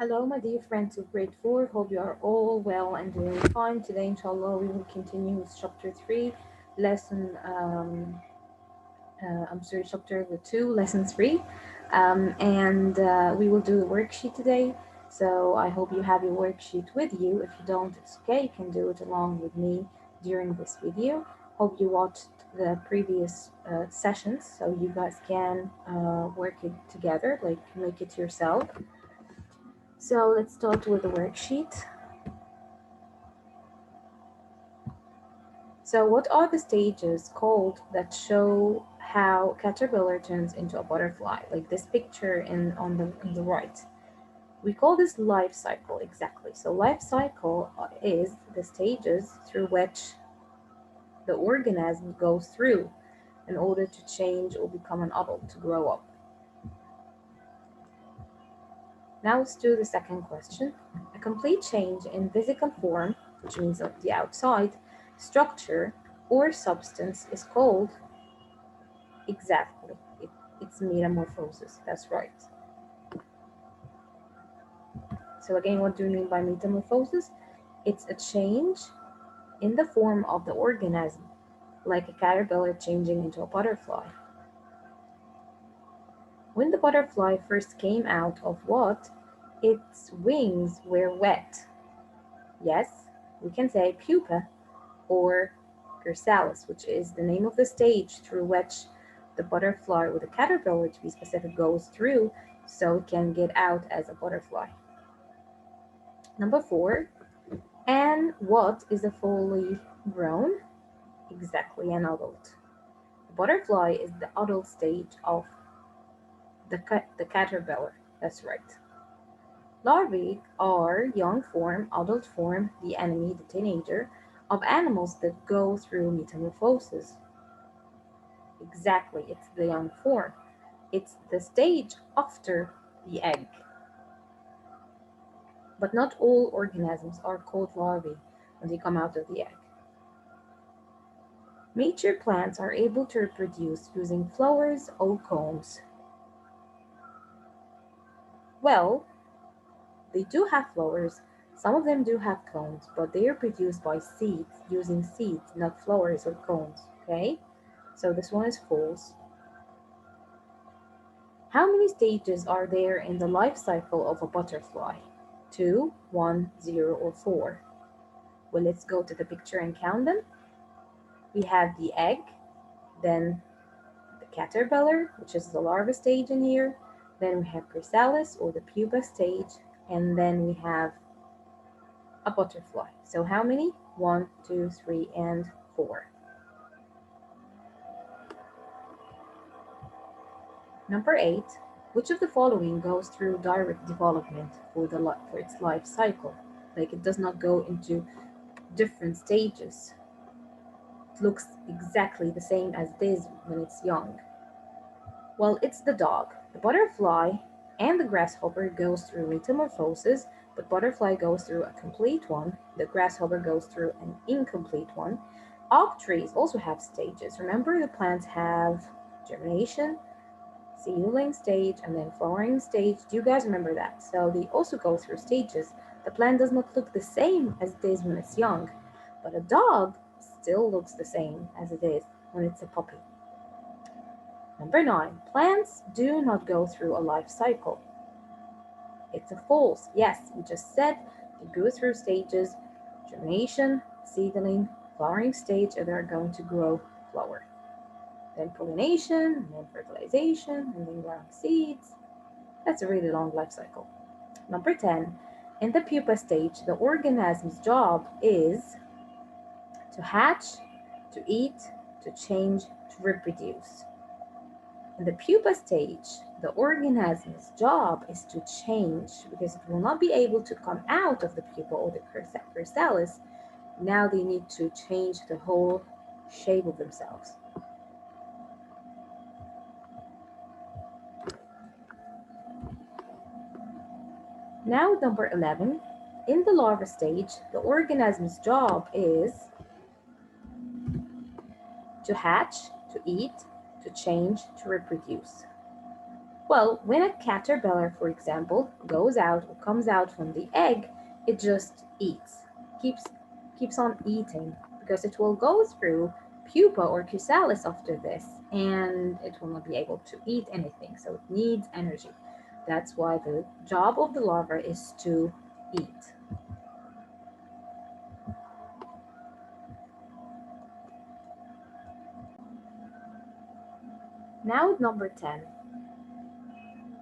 Hello, my dear friends of grade 4. Hope you are all well and doing fine. Today, inshallah, we will continue with chapter 3, lesson, chapter 2, lesson 3. And we will do a worksheet today. So I hope you have your worksheet with you. If you don't, it's okay. You can do it along with me during this video. Hope you watched the previous sessions so you guys can work it together, like make it yourself. So let's start with the worksheet. So what are the stages called that show how caterpillar turns into a butterfly? Like this picture on the right. We call this life cycle, exactly. So life cycle is the stages through which the organism goes through in order to change or become an adult, to grow up. Now let's do the second question. A complete change in physical form, which means of the outside, structure, or substance is called exactly. It's metamorphosis. That's right. So again, what do we mean by metamorphosis? It's a change in the form of the organism, like a caterpillar changing into a butterfly. When the butterfly first came out of what? Its wings were wet. Yes, we can say pupa or chrysalis, which is the name of the stage through which the butterfly, or the caterpillar to be specific, goes through so it can get out as a butterfly. Number 4, and what is a fully grown? Exactly, an adult. The butterfly is the adult stage of the caterpillar. That's right. Larvae are young form, adult form, the enemy, the teenager, of animals that go through metamorphosis. Exactly, it's the young form. It's the stage after the egg. But not all organisms are called larvae when they come out of the egg. Mature plants are able to reproduce using flowers or cones. Well, they do have flowers. Some of them do have cones, but they are produced by seeds, using seeds, not flowers or cones. Okay? So this one is false. How many stages are there in the life cycle of a butterfly? 2, 1, 0, or 4? Well, let's go to the picture and count them. We have the egg, then the caterpillar, which is the larva stage in here. Then we have chrysalis, or the pupa stage, and then we have a butterfly. So how many? 1, 2, 3, and 4. Number 8. Which of the following goes through direct development for its life cycle? Like it does not go into different stages. It looks exactly the same as it is when it's young. Well, it's the dog. The butterfly and the grasshopper goes through metamorphosis, but butterfly goes through a complete one. The grasshopper goes through an incomplete one. Oak trees also have stages. Remember, the plants have germination, seedling stage, and then flowering stage. Do you guys remember that? So they also go through stages. The plant does not look the same as it is when it's young, but a dog still looks the same as it is when it's a puppy. Number 9, plants do not go through a life cycle. It's a false. Yes, we just said they go through stages: germination, seedling, flowering stage, and they're going to grow flower. Then pollination, and then fertilization, and then growing seeds. That's a really long life cycle. Number 10, in the pupa stage, the organism's job is to hatch, to eat, to change, to reproduce. In the pupa stage, the organism's job is to change because it will not be able to come out of the pupa or the chrysalis. Now they need to change the whole shape of themselves. Now, number 11, in the larva stage, the organism's job is to hatch, to eat, to change, to reproduce. Well, when a caterpillar, for example, goes out or comes out from the egg, it just eats, keeps keeps on eating because it will go through pupa or chrysalis after this, and it will not be able to eat anything, so it needs energy. That's why the job of the larva is to eat. Now, number 10,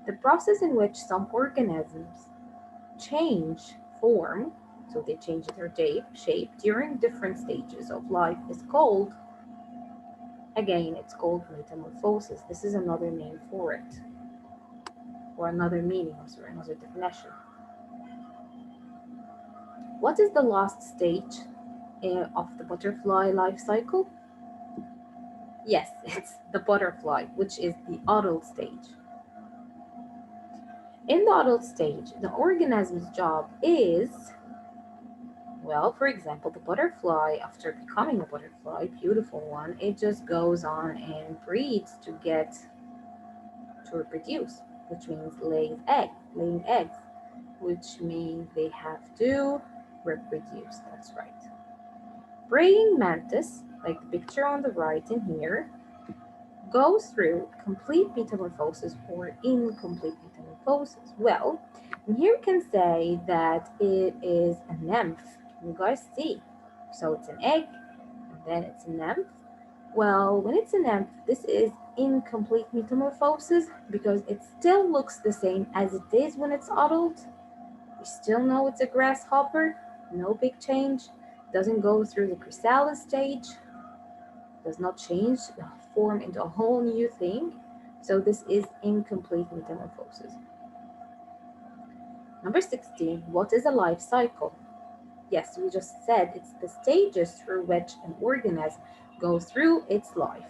the process in which some organisms change form, so they change their shape during different stages of life, is called, again, it's called metamorphosis. This is another name for it, or another meaning, or sorry, another definition. What is the last stage of the butterfly life cycle? Yes, it's the butterfly, which is the adult stage. In the adult stage, the organism's job is, well, for example, the butterfly, after becoming a butterfly, beautiful one, it just goes on and breeds to get to reproduce, which means laying eggs, which means they have to reproduce. That's right. Praying mantis, like the picture on the right in here, goes through complete metamorphosis or incomplete metamorphosis. Well, and here we can say that it is a nymph. Can you guys see? So it's an egg, and then it's a nymph. Well, when it's a nymph, this is incomplete metamorphosis because it still looks the same as it is when it's adult. We still know it's a grasshopper, no big change, doesn't go through the chrysalis stage, does not change, form into a whole new thing. So this is incomplete metamorphosis. Number 16, what is a life cycle? Yes, we just said it's the stages through which an organism goes through its life.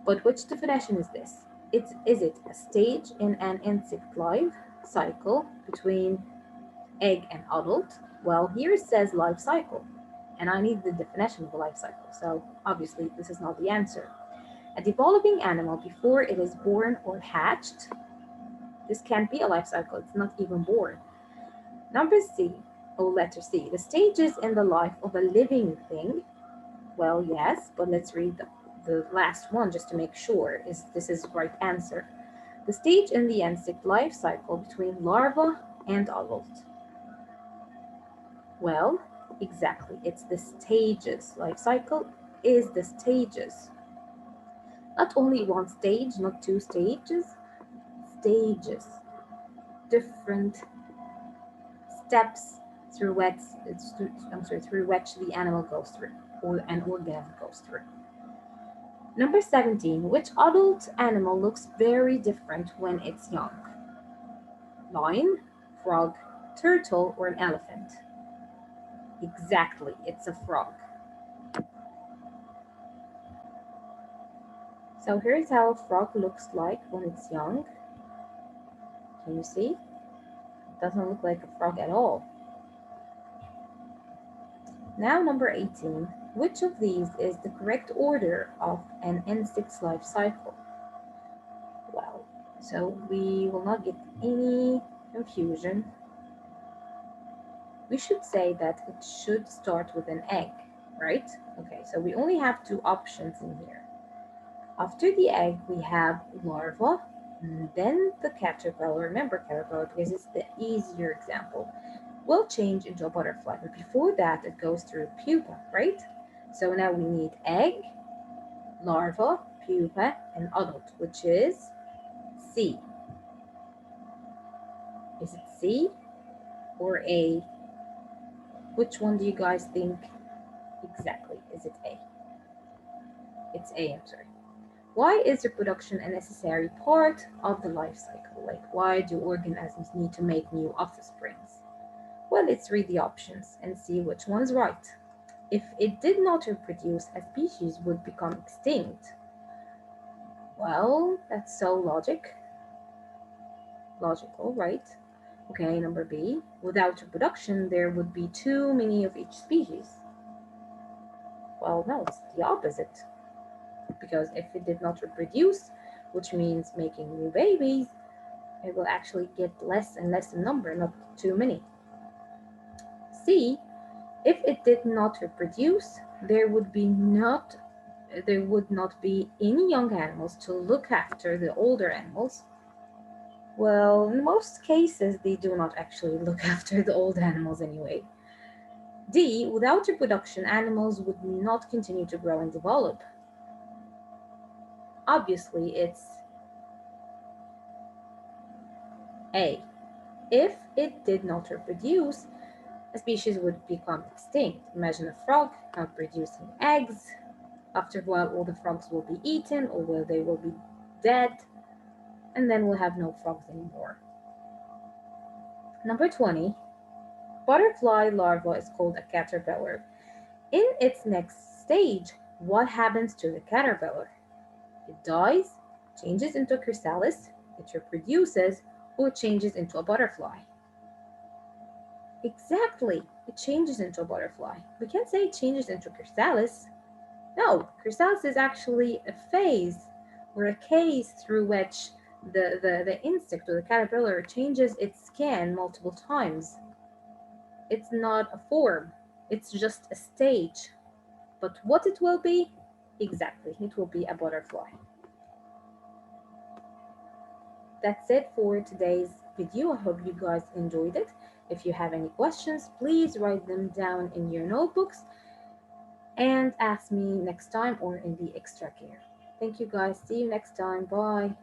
But which definition is this? Is it a stage in an insect life cycle between egg and adult? Well, here it says life cycle, and I need the definition of a life cycle, so obviously this is not the answer. A developing animal before it is born or hatched, this can't be a life cycle, it's not even born. Number C, or letter C, the stages in the life of a living thing. Well, yes, but let's read the last one just to make sure this is the right answer. The stage in the insect life cycle between larva and adult. Well, exactly, it's the stages. Life cycle is the stages. Not only one stage, not two stages, stages. Different steps through which the animal goes through, or an organism goes through. Number 17, which adult animal looks very different when it's young? Lion, frog, turtle, or an elephant? Exactly, it's a frog. So here's how a frog looks like when it's young. Can you see? It doesn't look like a frog at all. Now number 18, which of these is the correct order of an insect's life cycle? Well, so we will not get any confusion. We should say that it should start with an egg, right? Okay, so we only have two options in here. After the egg, we have larva, and then the caterpillar. Remember caterpillar because it's the easier example. Will change into a butterfly, but before that, it goes through pupa, right? So now we need egg, larva, pupa, and adult, which is C. Is it C or A? Which one do you guys think exactly? Is it A? It's A, I'm sorry. Why is reproduction a necessary part of the life cycle? Like, why do organisms need to make new offsprings? Well, let's read the options and see which one's right. If it did not reproduce, a species would become extinct. Well, that's so logical, right? Okay, number B, without reproduction, there would be too many of each species. Well, no, it's the opposite. Because if it did not reproduce, which means making new babies, it will actually get less and less in number, not too many. C, if it did not reproduce, there would not be any young animals to look after the older animals. Well, in most cases, they do not actually look after the old animals anyway. D, without reproduction, animals would not continue to grow and develop. Obviously, it's A. If it did not reproduce, a species would become extinct. Imagine a frog not producing eggs. After a while, all the frogs will be eaten or they will be dead, and then we'll have no frogs anymore. Number 20, butterfly larva is called a caterpillar. In its next stage, what happens to the caterpillar? It dies, changes into a chrysalis, it reproduces, or it changes into a butterfly. Exactly, it changes into a butterfly. We can't say it changes into a chrysalis. No, chrysalis is actually a phase or a case through which the insect or the caterpillar changes its skin multiple times. It's not a form, it's just a stage. But what it will be? Exactly, it will be a butterfly. That's it for today's video. I hope you guys enjoyed it. If you have any questions, please write them down in your notebooks and ask me next time or in the extra care. Thank you guys. See you next time. Bye.